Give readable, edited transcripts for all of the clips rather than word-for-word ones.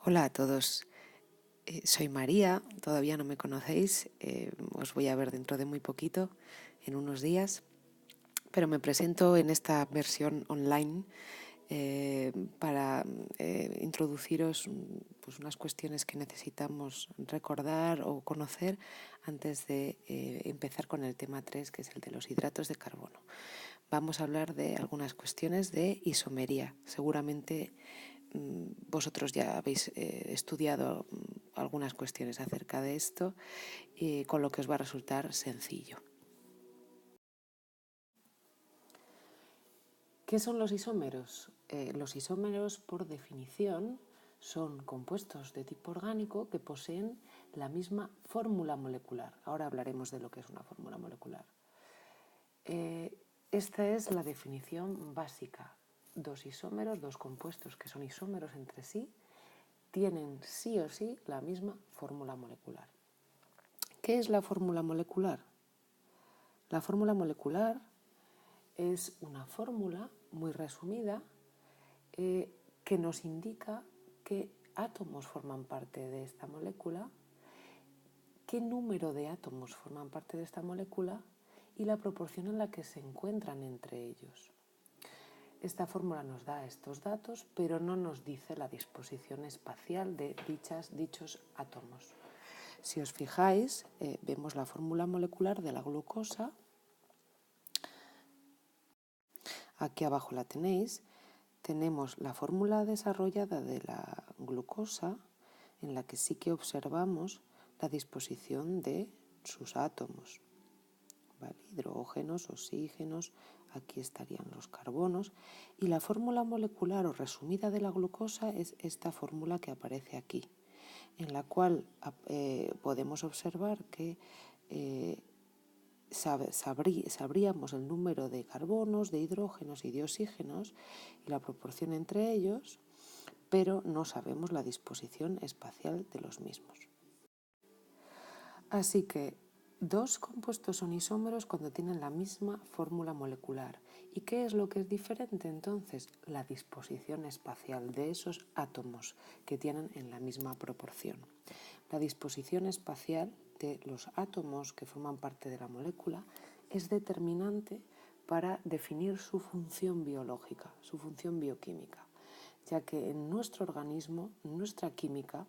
Hola a todos, soy María, todavía no me conocéis, os voy a ver dentro de muy poquito, en unos días, pero me presento en esta versión online para introduciros pues, unas cuestiones que necesitamos recordar o conocer antes de empezar con el tema 3, que es el de los hidratos de carbono. Vamos a hablar de algunas cuestiones de isomería. Seguramente vosotros ya habéis estudiado algunas cuestiones acerca de esto, con lo que os va a resultar sencillo. ¿Qué son los isómeros? Los isómeros, por definición, son compuestos de tipo orgánico que poseen la misma fórmula molecular. Ahora hablaremos de lo que es una fórmula molecular. Esta es la definición básica. Dos isómeros, dos compuestos que son isómeros entre sí, tienen sí o sí la misma fórmula molecular. ¿Qué es la fórmula molecular? La fórmula molecular es una fórmula muy resumida que nos indica qué átomos forman parte de esta molécula, qué número de átomos forman parte de esta molécula y la proporción en la que se encuentran entre ellos. Esta fórmula nos da estos datos, pero no nos dice la disposición espacial de dichos átomos. Si os fijáis, vemos la fórmula molecular de la glucosa. Aquí abajo la tenéis. Tenemos la fórmula desarrollada de la glucosa, en la que sí que observamos la disposición de sus átomos. ¿Vale? Hidrógenos, oxígenos, aquí estarían los carbonos. Y la fórmula molecular o resumida de la glucosa es esta fórmula que aparece aquí, en la cual podemos observar que sabríamos el número de carbonos, de hidrógenos y de oxígenos y la proporción entre ellos, pero no sabemos la disposición espacial de los mismos. Así que dos compuestos son isómeros cuando tienen la misma fórmula molecular. ¿Y qué es lo que es diferente entonces? La disposición espacial de esos átomos que tienen en la misma proporción. La disposición espacial de los átomos que forman parte de la molécula es determinante para definir su función biológica, su función bioquímica, ya que en nuestro organismo, en nuestra química,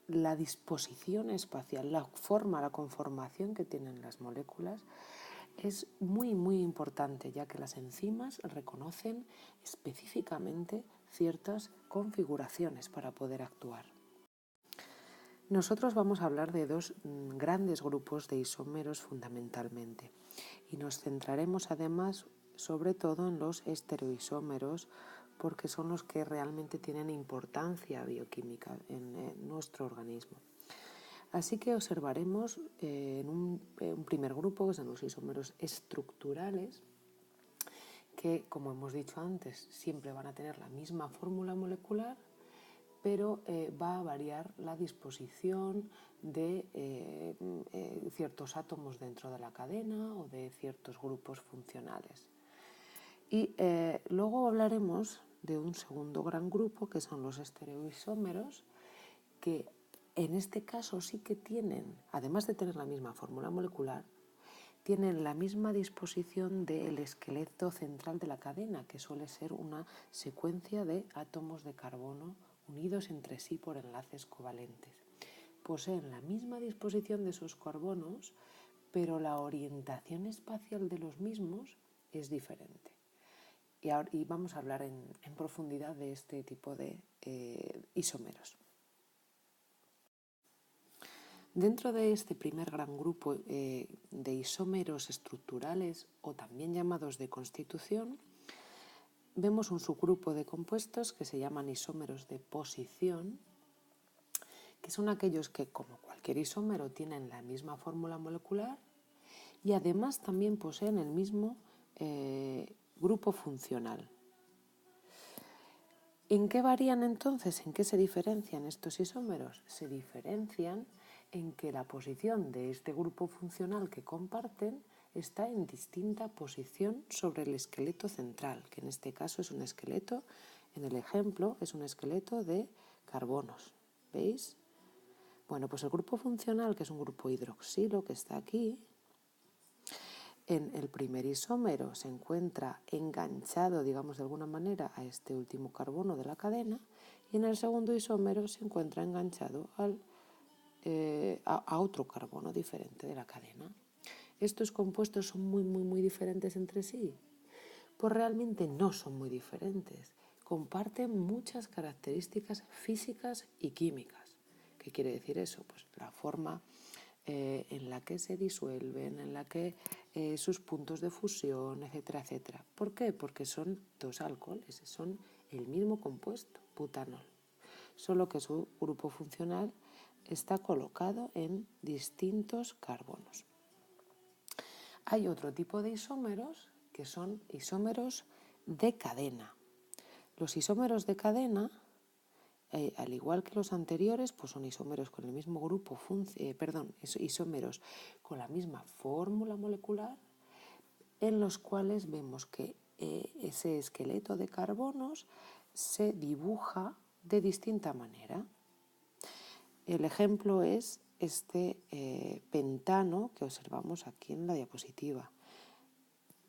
la disposición espacial, la forma, la conformación que tienen las moléculas es muy, muy importante, ya que las enzimas reconocen específicamente ciertas configuraciones para poder actuar. Nosotros vamos a hablar de dos grandes grupos de isómeros fundamentalmente y nos centraremos además sobre todo en los estereoisómeros porque son los que realmente tienen importancia bioquímica en nuestro organismo. Así que observaremos en un primer grupo, que son los isómeros estructurales, que, como hemos dicho antes, siempre van a tener la misma fórmula molecular, pero va a variar la disposición de ciertos átomos dentro de la cadena o de ciertos grupos funcionales. Y luego hablaremos de un segundo gran grupo, que son los estereoisómeros, que en este caso sí que tienen, además de tener la misma fórmula molecular, tienen la misma disposición del esqueleto central de la cadena, que suele ser una secuencia de átomos de carbono unidos entre sí por enlaces covalentes. Poseen la misma disposición de esos carbonos, pero la orientación espacial de los mismos es diferente. Y vamos a hablar en profundidad de este tipo de isómeros. Dentro de este primer gran grupo de isómeros estructurales o también llamados de constitución, vemos un subgrupo de compuestos que se llaman isómeros de posición, que son aquellos que, como cualquier isómero, tienen la misma fórmula molecular y además también poseen el mismo grupo funcional. ¿En qué varían entonces? ¿En qué se diferencian estos isómeros? Se diferencian en que la posición de este grupo funcional que comparten está en distinta posición sobre el esqueleto central, que en este caso es un esqueleto, en el ejemplo, es un esqueleto de carbonos. ¿Veis? Bueno, pues el grupo funcional, que es un grupo hidroxilo que está aquí, en el primer isómero se encuentra enganchado, digamos de alguna manera, a este último carbono de la cadena, y en el segundo isómero se encuentra enganchado a otro carbono diferente de la cadena. ¿Estos compuestos son muy diferentes entre sí? Pues realmente no son muy diferentes. Comparten muchas características físicas y químicas. ¿Qué quiere decir eso? Pues la forma en la que se disuelven, en la que sus puntos de fusión, etcétera, etcétera. ¿Por qué? Porque son dos alcoholes, son el mismo compuesto, butanol, solo que su grupo funcional está colocado en distintos carbonos. Hay otro tipo de isómeros que son isómeros de cadena. Los isómeros de cadena, al igual que los anteriores, pues son isómeros con el mismo grupo, isómeros con la misma fórmula molecular, en los cuales vemos que ese esqueleto de carbonos se dibuja de distinta manera. El ejemplo es este pentano que observamos aquí en la diapositiva.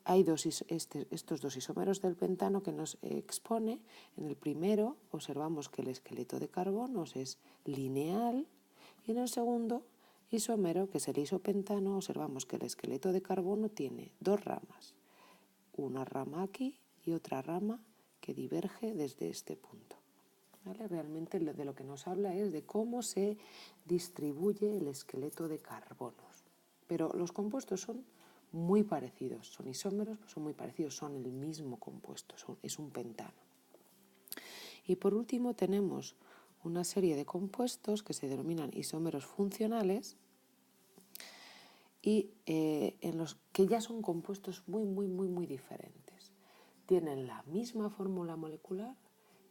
Hay estos dos isómeros del pentano que nos expone. En el primero observamos que el esqueleto de carbonos es lineal y en el segundo isómero, que es el isopentano, observamos que el esqueleto de carbono tiene dos ramas. Una rama aquí y otra rama que diverge desde este punto. ¿Vale? Realmente de lo que nos habla es de cómo se distribuye el esqueleto de carbonos. Pero los compuestos son muy parecidos, son isómeros, son muy parecidos, son el mismo compuesto, es un pentano. Y por último tenemos una serie de compuestos que se denominan isómeros funcionales y en los que ya son compuestos muy diferentes. Tienen la misma fórmula molecular,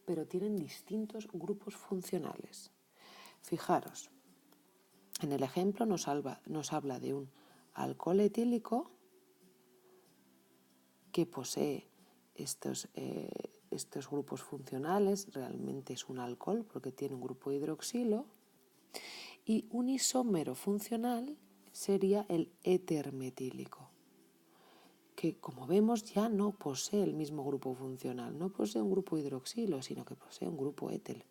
pero tienen distintos grupos funcionales. Fijaros, en el ejemplo nos habla de un alcohol etílico que posee estos grupos funcionales, realmente es un alcohol porque tiene un grupo hidroxilo, y un isómero funcional sería el éter metílico, que como vemos ya no posee el mismo grupo funcional, no posee un grupo hidroxilo, sino que posee un grupo éter.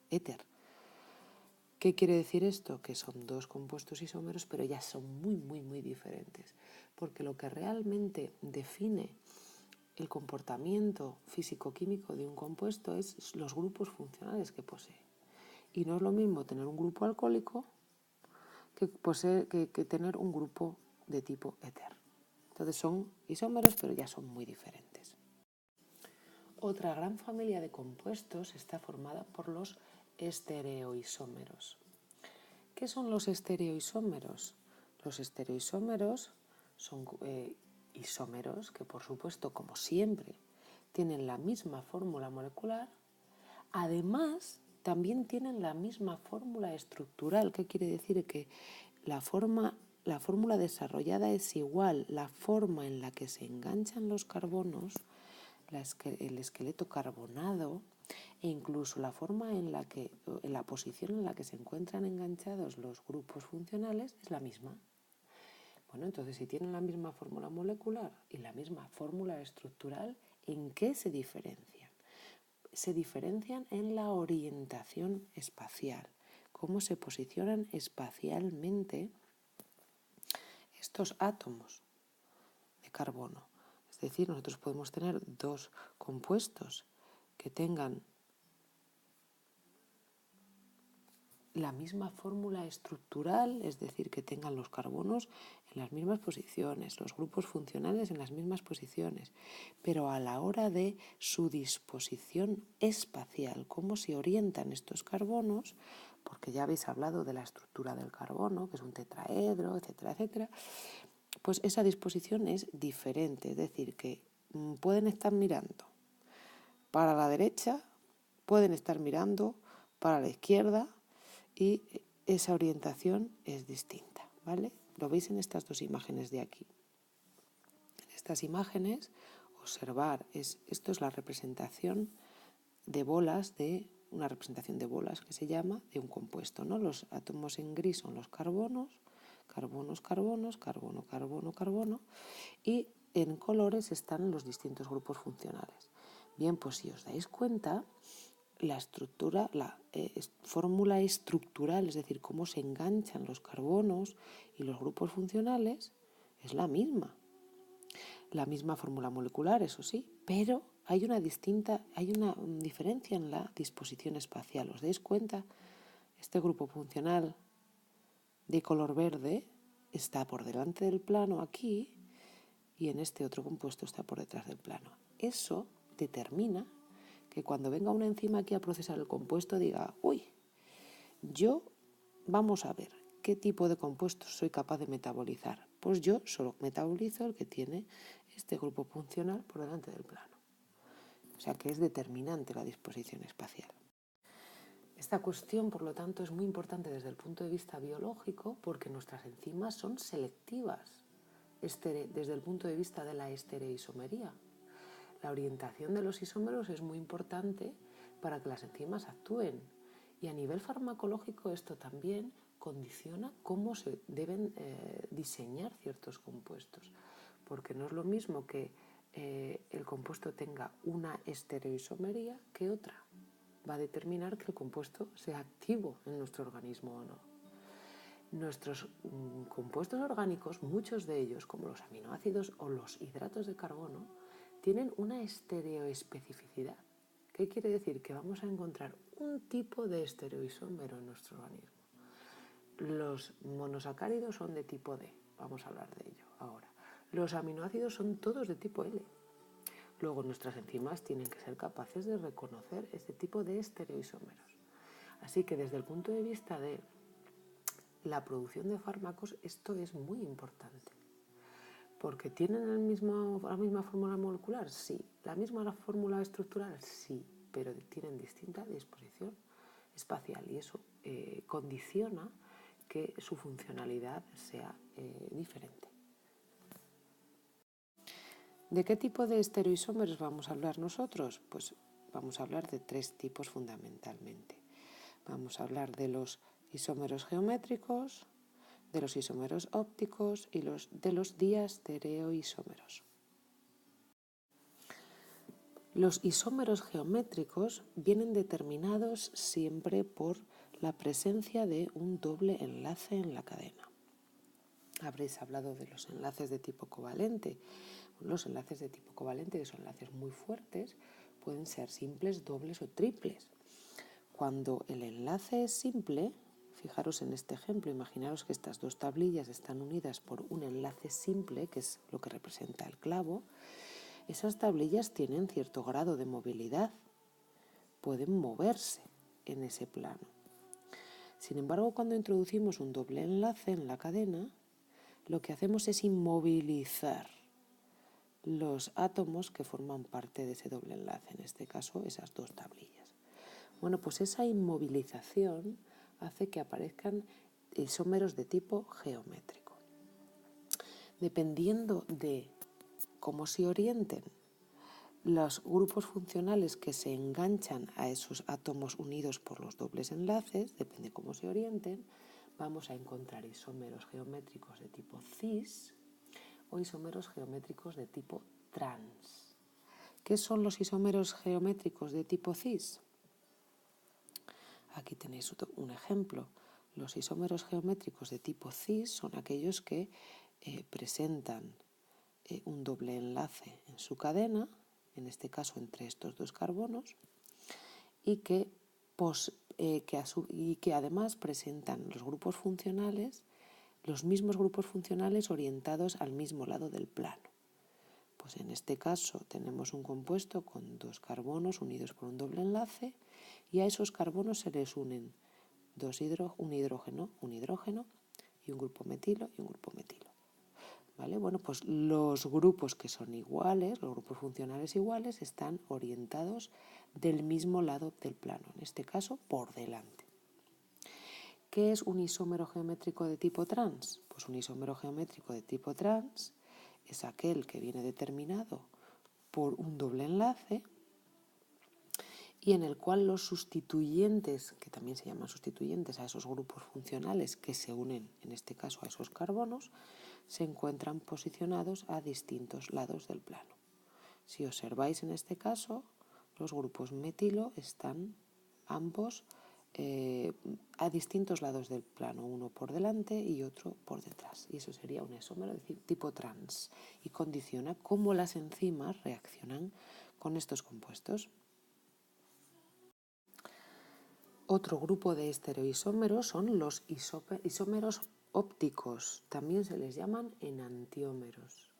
¿Qué quiere decir esto? Que son dos compuestos isómeros, pero ya son muy diferentes, porque lo que realmente define el comportamiento físico-químico de un compuesto es los grupos funcionales que posee. Y no es lo mismo tener un grupo alcohólico que tener un grupo de tipo éter. Entonces son isómeros, pero ya son muy diferentes. Otra gran familia de compuestos está formada por los estereoisómeros. ¿Qué son los estereoisómeros? Los estereoisómeros son isómeros que, por supuesto, como siempre, tienen la misma fórmula molecular. Además, también tienen la misma fórmula estructural. ¿Qué quiere decir? Que la fórmula desarrollada es igual. La forma en la que se enganchan los carbonos, el esqueleto carbonado, e incluso la forma en la posición en la que se encuentran enganchados los grupos funcionales es la misma. Bueno, entonces si tienen la misma fórmula molecular y la misma fórmula estructural, ¿en qué se diferencian? Se diferencian en la orientación espacial, cómo se posicionan espacialmente estos átomos de carbono. Es decir, nosotros podemos tener dos compuestos que tengan la misma fórmula estructural, es decir, que tengan los carbonos en las mismas posiciones, los grupos funcionales en las mismas posiciones, pero a la hora de su disposición espacial, cómo se orientan estos carbonos, porque ya habéis hablado de la estructura del carbono, que es un tetraedro, etcétera, etcétera, pues esa disposición es diferente, es decir, que pueden estar mirando para la derecha, pueden estar mirando para la izquierda, y esa orientación es distinta, ¿vale? Lo veis en estas dos imágenes de aquí. En estas imágenes, observar, esto es la representación de bolas de una representación de bolas que se llama de un compuesto, ¿no? Los átomos en gris son los carbonos, carbonos, carbonos, carbono, carbono, carbono, y en colores están los distintos grupos funcionales. Bien, pues si os dais cuenta, la estructura, la fórmula estructural, es decir, cómo se enganchan los carbonos y los grupos funcionales, es la misma. La misma fórmula molecular, eso sí, pero hay una diferencia en la disposición espacial. ¿Os dais cuenta? Este grupo funcional de color verde está por delante del plano aquí y en este otro compuesto está por detrás del plano. Eso determina que cuando venga una enzima aquí a procesar el compuesto diga, uy, vamos a ver qué tipo de compuestos soy capaz de metabolizar. Pues yo solo metabolizo el que tiene este grupo funcional por delante del plano. O sea que es determinante la disposición espacial. Esta cuestión, por lo tanto, es muy importante desde el punto de vista biológico porque nuestras enzimas son selectivas desde el punto de vista de la estereoisomería. La orientación de los isómeros es muy importante para que las enzimas actúen. Y a nivel farmacológico esto también condiciona cómo se deben diseñar ciertos compuestos. Porque no es lo mismo que el compuesto tenga una estereoisomería que otra. Va a determinar que el compuesto sea activo en nuestro organismo o no. Nuestros compuestos orgánicos, muchos de ellos, como los aminoácidos o los hidratos de carbono, tienen una estereoespecificidad. ¿Qué quiere decir? Que vamos a encontrar un tipo de estereoisómero en nuestro organismo. Los monosacáridos son de tipo D, vamos a hablar de ello ahora. Los aminoácidos son todos de tipo L. Luego nuestras enzimas tienen que ser capaces de reconocer este tipo de estereoisómeros. Así que desde el punto de vista de la producción de fármacos, esto es muy importante. ¿Porque tienen la misma fórmula molecular? Sí. ¿La misma fórmula estructural? Sí, pero tienen distinta disposición espacial y eso condiciona que su funcionalidad sea diferente. ¿De qué tipo de estereoisómeros vamos a hablar nosotros? Pues vamos a hablar de 3 tipos fundamentalmente. Vamos a hablar de los isómeros geométricos, de los isómeros ópticos y de los diastereoisómeros. Los isómeros geométricos vienen determinados siempre por la presencia de un doble enlace en la cadena. Habréis hablado de los enlaces de tipo covalente. Los enlaces de tipo covalente, que son enlaces muy fuertes, pueden ser simples, dobles o triples. Cuando el enlace es simple, fijaros en este ejemplo, imaginaros que estas dos tablillas están unidas por un enlace simple, que es lo que representa el clavo. Esas tablillas tienen cierto grado de movilidad, pueden moverse en ese plano. Sin embargo, cuando introducimos un doble enlace en la cadena, lo que hacemos es inmovilizar los átomos que forman parte de ese doble enlace, en este caso esas dos tablillas. Bueno, pues esa inmovilización hace que aparezcan isómeros de tipo geométrico. Dependiendo de cómo se orienten los grupos funcionales que se enganchan a esos átomos unidos por los dobles enlaces, depende de cómo se orienten, vamos a encontrar isómeros geométricos de tipo cis o isómeros geométricos de tipo trans. ¿Qué son los isómeros geométricos de tipo cis? Aquí tenéis un ejemplo. Los isómeros geométricos de tipo cis son aquellos que presentan un doble enlace en su cadena, en este caso entre estos dos carbonos, y que además presentan los grupos funcionales, los mismos grupos funcionales orientados al mismo lado del plano. Pues en este caso tenemos un compuesto con dos carbonos unidos por un doble enlace y a esos carbonos se les unen un hidrógeno y un grupo metilo y un grupo metilo. ¿Vale? Bueno, pues los grupos que son iguales, los grupos funcionales iguales, están orientados del mismo lado del plano, en este caso por delante. ¿Qué es un isómero geométrico de tipo trans? Pues un isómero geométrico de tipo trans es aquel que viene determinado por un doble enlace y en el cual los sustituyentes, que también se llaman sustituyentes a esos grupos funcionales que se unen, en este caso, a esos carbonos, se encuentran posicionados a distintos lados del plano. Si observáis en este caso, los grupos metilo están ambos a distintos lados del plano, uno por delante y otro por detrás. Y eso sería un isómero, es decir, tipo trans, y condiciona cómo las enzimas reaccionan con estos compuestos. Otro grupo de estereoisómeros son los isómeros ópticos, también se les llaman enantiómeros.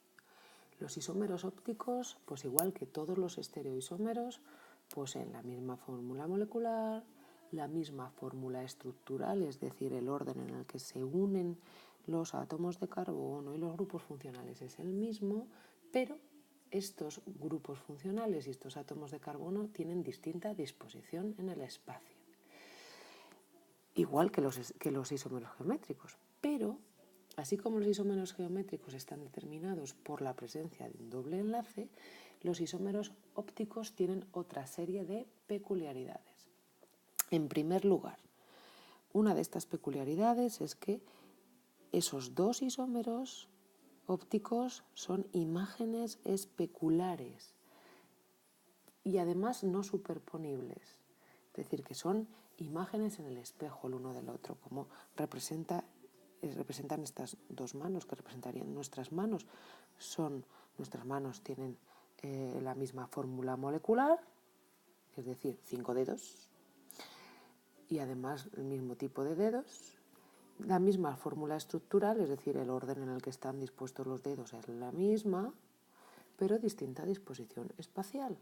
Los isómeros ópticos, pues igual que todos los estereoisómeros, poseen la misma fórmula molecular, la misma fórmula estructural, es decir, el orden en el que se unen los átomos de carbono y los grupos funcionales es el mismo, pero estos grupos funcionales y estos átomos de carbono tienen distinta disposición en el espacio, igual que los isómeros geométricos, pero así como los isómeros geométricos están determinados por la presencia de un doble enlace, los isómeros ópticos tienen otra serie de peculiaridades. En primer lugar, una de estas peculiaridades es que esos dos isómeros ópticos son imágenes especulares y además no superponibles, es decir, que son imágenes en el espejo el uno del otro, como representan estas dos manos, que representarían nuestras manos. Nuestras manos tienen la misma fórmula molecular, es decir, 5 dedos, y además el mismo tipo de dedos, la misma fórmula estructural, es decir, el orden en el que están dispuestos los dedos es la misma, pero distinta disposición espacial.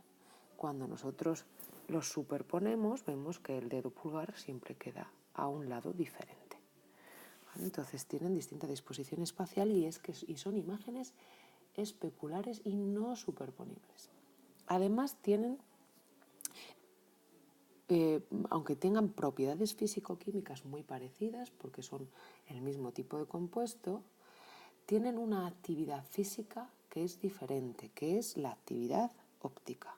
Cuando nosotros los superponemos, vemos que el dedo pulgar siempre queda a un lado diferente. ¿Vale? Entonces tienen distinta disposición espacial y son imágenes especulares y no superponibles. Además tienen, aunque tengan propiedades físico-químicas muy parecidas, porque son el mismo tipo de compuesto, tienen una actividad física que es diferente, que es la actividad óptica.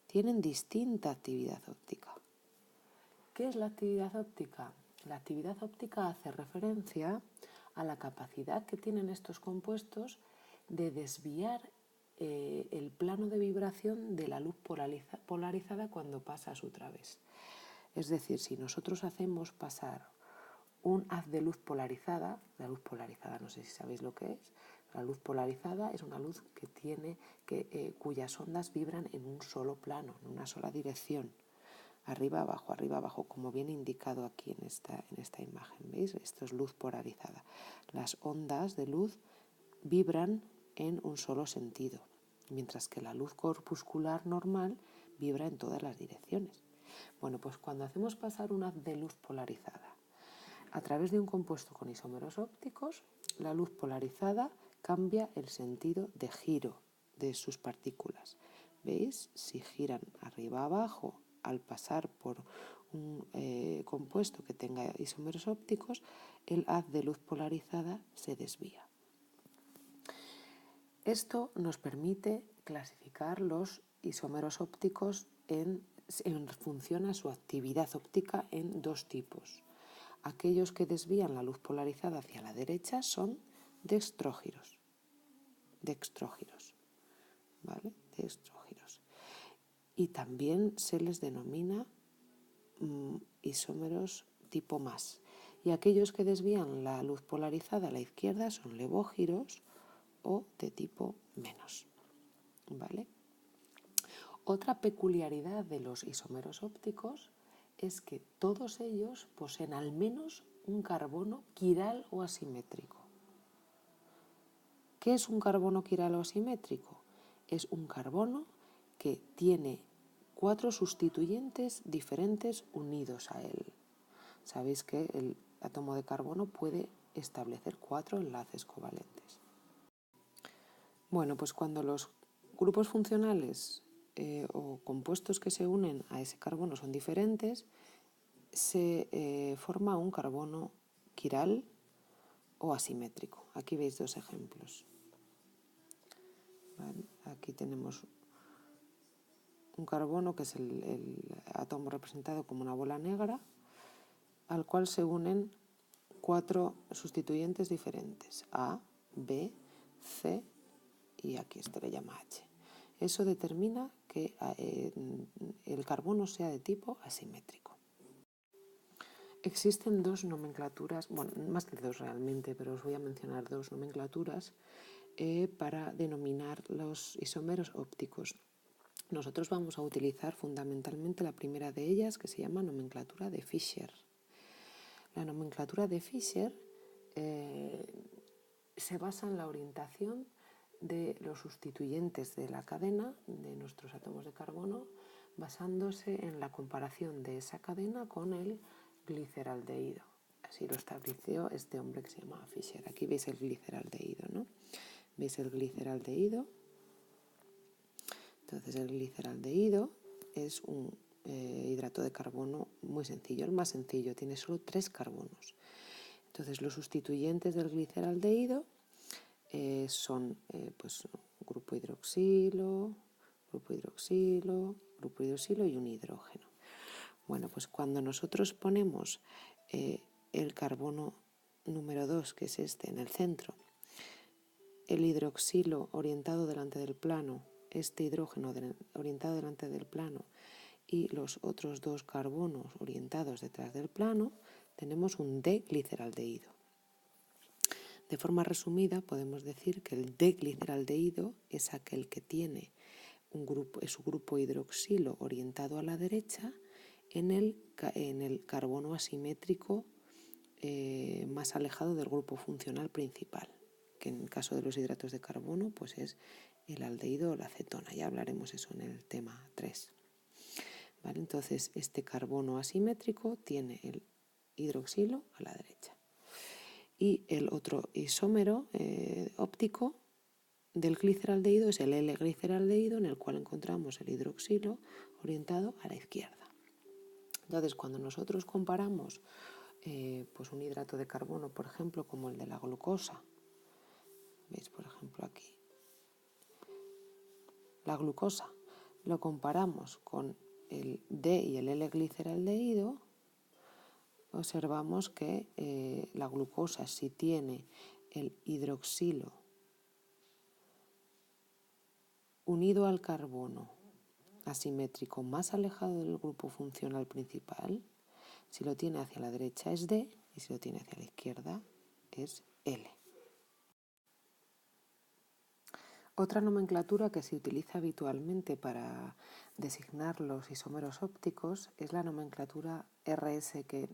Tienen distinta actividad óptica. ¿Qué es la actividad óptica? La actividad óptica hace referencia a la capacidad que tienen estos compuestos de desviar el plano de vibración de la luz polarizada cuando pasa a su través. Es decir, si nosotros hacemos pasar un haz de luz polarizada, la luz polarizada no sé si sabéis lo que es, la luz polarizada es una luz cuyas ondas vibran en un solo plano, en una sola dirección, arriba, abajo, como viene indicado aquí en esta imagen, ¿veis? Esto es luz polarizada. Las ondas de luz vibran en un solo sentido, mientras que la luz corpuscular normal vibra en todas las direcciones. Bueno, pues cuando hacemos pasar un haz de luz polarizada a través de un compuesto con isómeros ópticos, la luz polarizada cambia el sentido de giro de sus partículas. ¿Veis? Si giran arriba abajo al pasar por un compuesto que tenga isómeros ópticos, el haz de luz polarizada se desvía. Esto nos permite clasificar los isómeros ópticos en función a su actividad óptica en dos tipos. Aquellos que desvían la luz polarizada hacia la derecha son dextrógiros. ¿Vale? Dextrógiros. Y también se les denomina isómeros tipo más. Y aquellos que desvían la luz polarizada a la izquierda son levógiros o de tipo menos. ¿Vale? Otra peculiaridad de los isómeros ópticos es que todos ellos poseen al menos un carbono quiral o asimétrico. ¿Qué es un carbono quiral o asimétrico? Es un carbono que tiene 4 sustituyentes diferentes unidos a él. Sabéis que el átomo de carbono puede establecer 4 enlaces covalentes. Bueno, pues cuando los grupos funcionales o compuestos que se unen a ese carbono son diferentes, se forma un carbono quiral o asimétrico. Aquí veis dos ejemplos. ¿Vale? Aquí tenemos un carbono que es el átomo representado como una bola negra, al cual se unen 4 sustituyentes diferentes, A, B, C y aquí este le llama H. Eso determina que el carbono sea de tipo asimétrico. Existen 2 nomenclaturas, bueno, más de 2 realmente, pero os voy a mencionar 2 nomenclaturas para denominar los isómeros ópticos. Nosotros vamos a utilizar fundamentalmente la primera de ellas, que se llama nomenclatura de Fischer. La nomenclatura de Fischer se basa en la orientación de los sustituyentes de la cadena de nuestros átomos de carbono, basándose en la comparación de esa cadena con el gliceraldehído. Así lo estableció este hombre que se llama Fischer. Aquí veis el gliceraldehído, ¿no? ¿Veis el gliceraldehído? Entonces el gliceraldehído es un hidrato de carbono muy sencillo, el más sencillo, tiene solo 3 carbonos. Entonces los sustituyentes del gliceraldehído son pues, grupo hidroxilo, grupo hidroxilo, grupo hidroxilo y un hidrógeno. Bueno, pues cuando nosotros ponemos el carbono número 2, que es este, en el centro, el hidroxilo orientado delante del plano, este hidrógeno orientado delante del plano y los otros 2 carbonos orientados detrás del plano, tenemos un D-gliceraldehído. De forma resumida, podemos decir que el D-gliceraldehído es aquel que tiene su grupo hidroxilo orientado a la derecha en el carbono asimétrico más alejado del grupo funcional principal, que en el caso de los hidratos de carbono pues es el aldehído o la acetona. Ya hablaremos eso en el tema 3. ¿Vale? Entonces, este carbono asimétrico tiene el hidroxilo a la derecha. Y el otro isómero óptico del gliceraldehído es el L-gliceraldehído, en el cual encontramos el hidroxilo orientado a la izquierda. Entonces, cuando nosotros comparamos pues un hidrato de carbono, por ejemplo, como el de la glucosa, veis por ejemplo aquí, la glucosa, lo comparamos con el D y el L-gliceraldehído, observamos que la glucosa, si tiene el hidroxilo unido al carbono asimétrico más alejado del grupo funcional principal, si lo tiene hacia la derecha es D y si lo tiene hacia la izquierda es L. Otra nomenclatura que se utiliza habitualmente para designar los isómeros ópticos es la nomenclatura RS, que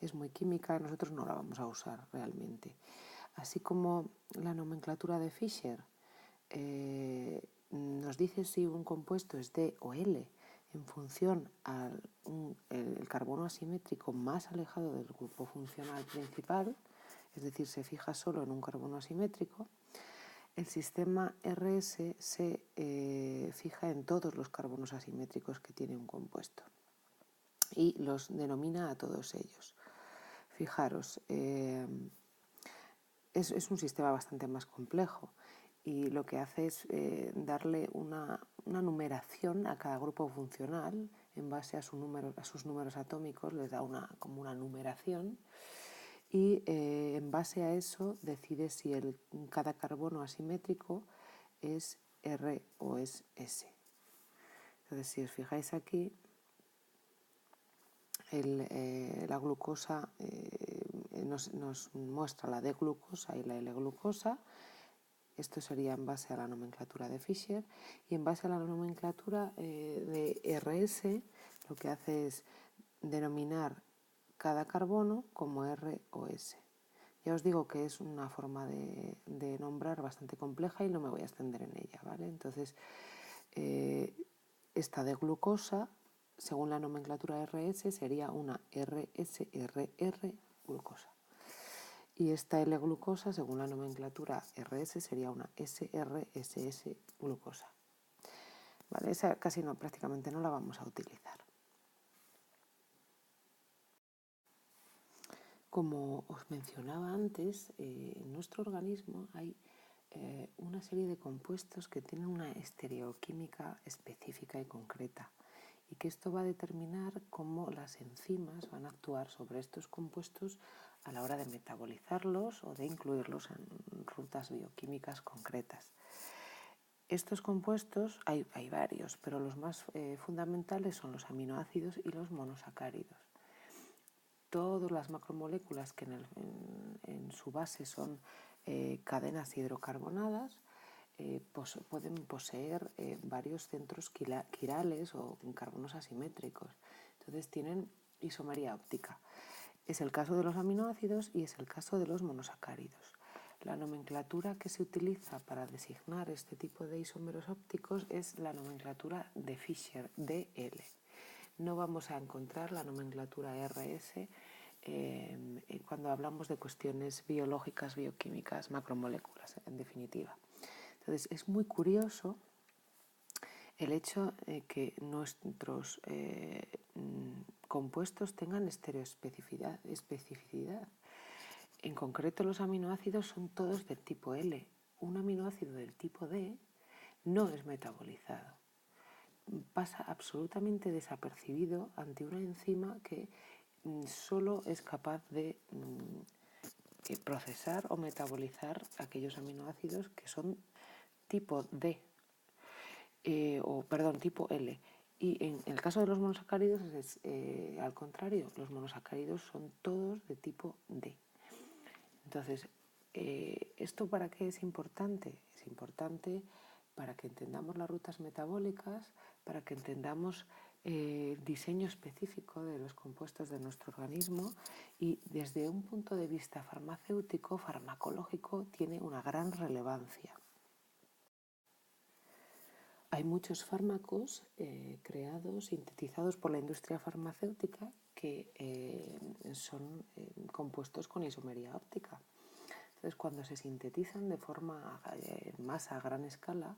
es muy química, nosotros no la vamos a usar realmente. Así como la nomenclatura de Fischer nos dice si un compuesto es D o L en función al el carbono asimétrico más alejado del grupo funcional principal, es decir, se fija solo en un carbono asimétrico. El sistema RS se fija en todos los carbonos asimétricos que tiene un compuesto y los denomina a todos ellos. Fijaros, es un sistema bastante más complejo y lo que hace es darle una numeración a cada grupo funcional en base a sus números atómicos, les da como una numeración y en base a eso decide si cada carbono asimétrico es R o es S. Entonces, si os fijáis aquí, la glucosa nos muestra la D-glucosa y la L-glucosa. Esto sería en base a la nomenclatura de Fischer, y en base a la nomenclatura de RS lo que hace es denominar cada carbono como R o S. Ya os digo que es una forma de nombrar bastante compleja y no me voy a extender en ella, ¿vale? Entonces, esta de glucosa, según la nomenclatura RS, sería una RSRR glucosa. Y esta L-glucosa, según la nomenclatura RS, sería una SRSS glucosa. ¿Vale? Esa prácticamente no la vamos a utilizar. Como os mencionaba antes, en nuestro organismo hay una serie de compuestos que tienen una estereoquímica específica y concreta, y que esto va a determinar cómo las enzimas van a actuar sobre estos compuestos a la hora de metabolizarlos o de incluirlos en rutas bioquímicas concretas. Estos compuestos, hay varios, pero los más fundamentales son los aminoácidos y los monosacáridos. Todas las macromoléculas que en su base son cadenas hidrocarbonadas pueden poseer varios centros quirales o carbonos asimétricos. Entonces tienen isomería óptica. Es el caso de los aminoácidos y es el caso de los monosacáridos. La nomenclatura que se utiliza para designar este tipo de isómeros ópticos es la nomenclatura de Fischer, DL. No vamos a encontrar la nomenclatura RS cuando hablamos de cuestiones biológicas, bioquímicas, macromoléculas, en definitiva. Entonces, es muy curioso el hecho de que nuestros compuestos tengan estereoespecificidad. En concreto, los aminoácidos son todos del tipo L. Un aminoácido del tipo D no es metabolizado. Pasa absolutamente desapercibido ante una enzima que solo es capaz de procesar o metabolizar aquellos aminoácidos que son tipo D, tipo L. Y en el caso de los monosacáridos es al contrario, los monosacáridos son todos de tipo D. Entonces, ¿esto para qué es importante? Es importante para que entendamos las rutas metabólicas, para que entendamos diseño específico de los compuestos de nuestro organismo, y desde un punto de vista farmacéutico, farmacológico, tiene una gran relevancia. Hay muchos fármacos creados, sintetizados por la industria farmacéutica que son compuestos con isomería óptica. Entonces, cuando se sintetizan de forma masa a gran escala,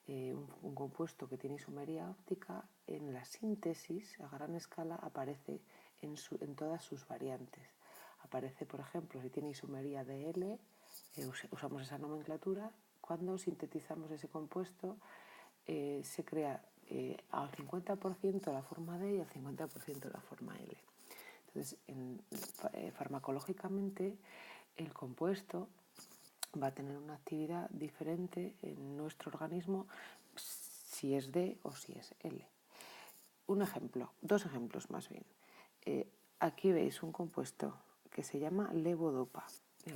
un compuesto que tiene isomería óptica, en la síntesis a gran escala aparece en todas sus variantes. Aparece, por ejemplo, si tiene isomería DL, usamos esa nomenclatura. Cuando sintetizamos ese compuesto, se crea al 50% la forma D y al 50% la forma L. Entonces, farmacológicamente, el compuesto va a tener una actividad diferente en nuestro organismo si es D o si es L. Un ejemplo, dos ejemplos más bien. Aquí veis un compuesto que se llama levodopa.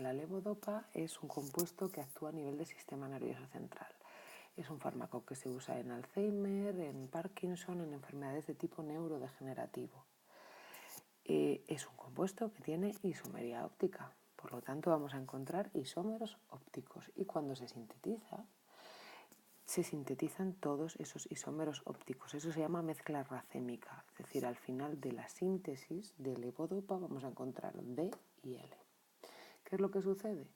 La levodopa es un compuesto que actúa a nivel del sistema nervioso central. Es un fármaco que se usa en Alzheimer, en Parkinson, en enfermedades de tipo neurodegenerativo. Es un compuesto que tiene isomería óptica. Por lo tanto, vamos a encontrar isómeros ópticos, y cuando se sintetizan todos esos isómeros ópticos. Eso se llama mezcla racémica, es decir, al final de la síntesis de levodopa vamos a encontrar D y L. ¿Qué es lo que sucede?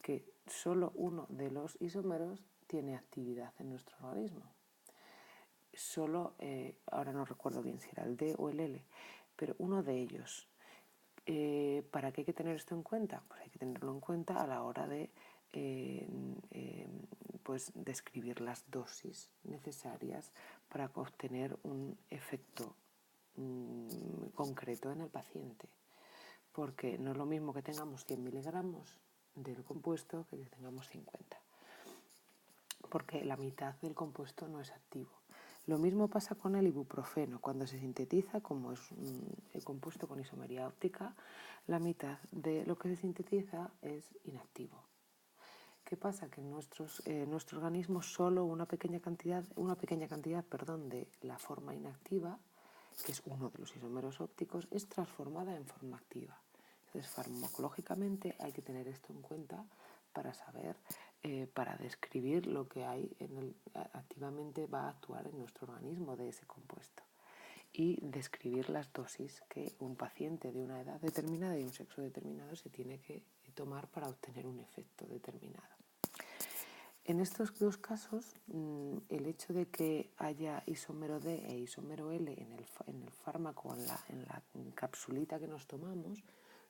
Que solo uno de los isómeros tiene actividad en nuestro organismo. Ahora no recuerdo bien si era el D o el L, pero uno de ellos. ¿Para qué hay que tener esto en cuenta? Pues hay que tenerlo en cuenta a la hora de describir las dosis necesarias para obtener un efecto concreto en el paciente. Porque no es lo mismo que tengamos 100 miligramos del compuesto que tengamos 50. Porque la mitad del compuesto no es activo. Lo mismo pasa con el ibuprofeno. Cuando se sintetiza, como es el compuesto con isomería óptica, la mitad de lo que se sintetiza es inactivo. ¿Qué pasa? Que en nuestro organismo solo una pequeña cantidad de la forma inactiva, que es uno de los isómeros ópticos, es transformada en forma activa. Entonces, farmacológicamente hay que tener esto en cuenta para saber, para describir lo que hay activamente va a actuar en nuestro organismo de ese compuesto, y describir las dosis que un paciente de una edad determinada y un sexo determinado se tiene que tomar para obtener un efecto determinado. En estos dos casos, el hecho de que haya isómero D e isómero L en el fármaco, en la capsulita que nos tomamos,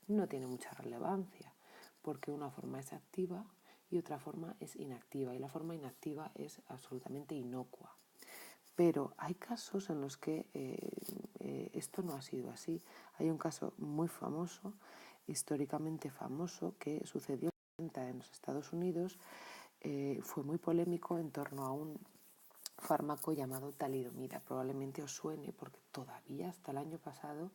no tiene mucha relevancia, porque una forma es activa y otra forma es inactiva, y la forma inactiva es absolutamente inocua. Pero hay casos en los que esto no ha sido así. Hay un caso muy famoso, históricamente famoso, que sucedió en los Estados Unidos. Fue muy polémico en torno a un fármaco llamado talidomida. Probablemente os suene porque todavía hasta el año pasado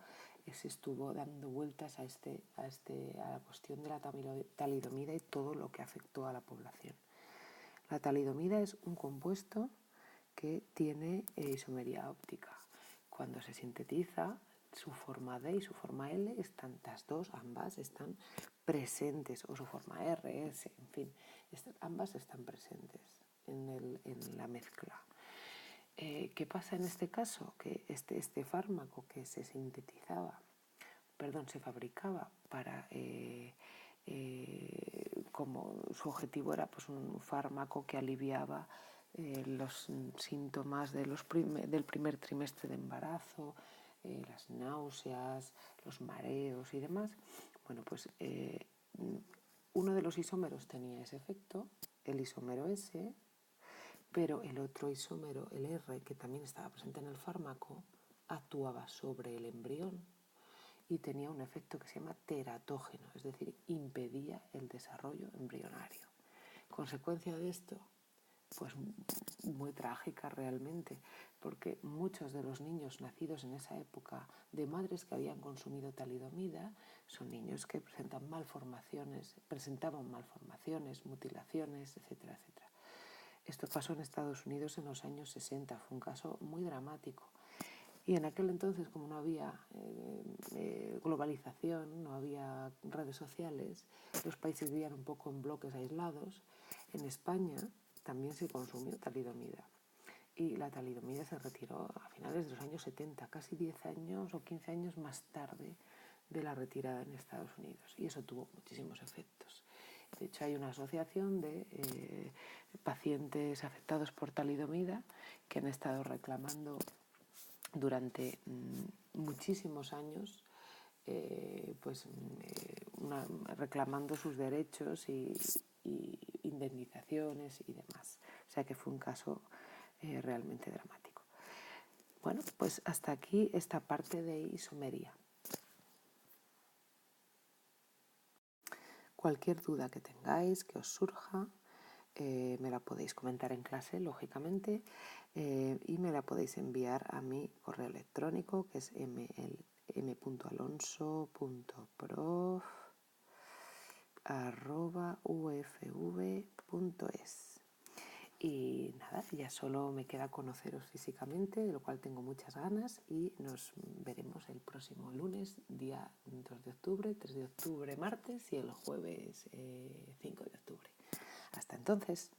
se estuvo dando vueltas a la cuestión de la talidomida y todo lo que afectó a la población. La talidomida es un compuesto que tiene isomería óptica. Cuando se sintetiza, su forma D y su forma L están, las dos, ambas están presentes, o su forma R, S, en fin, ambas están presentes en la mezcla. ¿Qué pasa en este caso? Que este fármaco que se fabricaba para, como su objetivo era pues un fármaco que aliviaba los síntomas del primer trimestre de embarazo, las náuseas, los mareos y demás. Bueno, pues uno de los isómeros tenía ese efecto, el isómero S, pero el otro isómero, el R, que también estaba presente en el fármaco, actuaba sobre el embrión y tenía un efecto que se llama teratógeno, es decir, impedía el desarrollo embrionario. Consecuencia de esto, pues muy trágica realmente, porque muchos de los niños nacidos en esa época de madres que habían consumido talidomida son niños que presentaban malformaciones, mutilaciones, etcétera, etcétera. Esto pasó en Estados Unidos en los años 60, fue un caso muy dramático. Y en aquel entonces, como no había globalización, no había redes sociales, los países vivían un poco en bloques aislados. En España también se consumió talidomida. Y la talidomida se retiró a finales de los años 70, casi 10 años o 15 años más tarde de la retirada en Estados Unidos. Y eso tuvo muchísimos efectos. De hecho, hay una asociación de pacientes afectados por talidomida que han estado reclamando durante muchísimos años, reclamando sus derechos y indemnizaciones y demás. O sea que fue un caso realmente dramático. Bueno, pues hasta aquí esta parte de isomería. Cualquier duda que tengáis, que os surja, me la podéis comentar en clase, lógicamente, y me la podéis enviar a mi correo electrónico, que es m.alonso.prof@ufv.es. Y nada, ya solo me queda conoceros físicamente, de lo cual tengo muchas ganas, y nos veremos el próximo lunes, día 2 de octubre, 3 de octubre martes y el jueves 5 de octubre. Hasta entonces.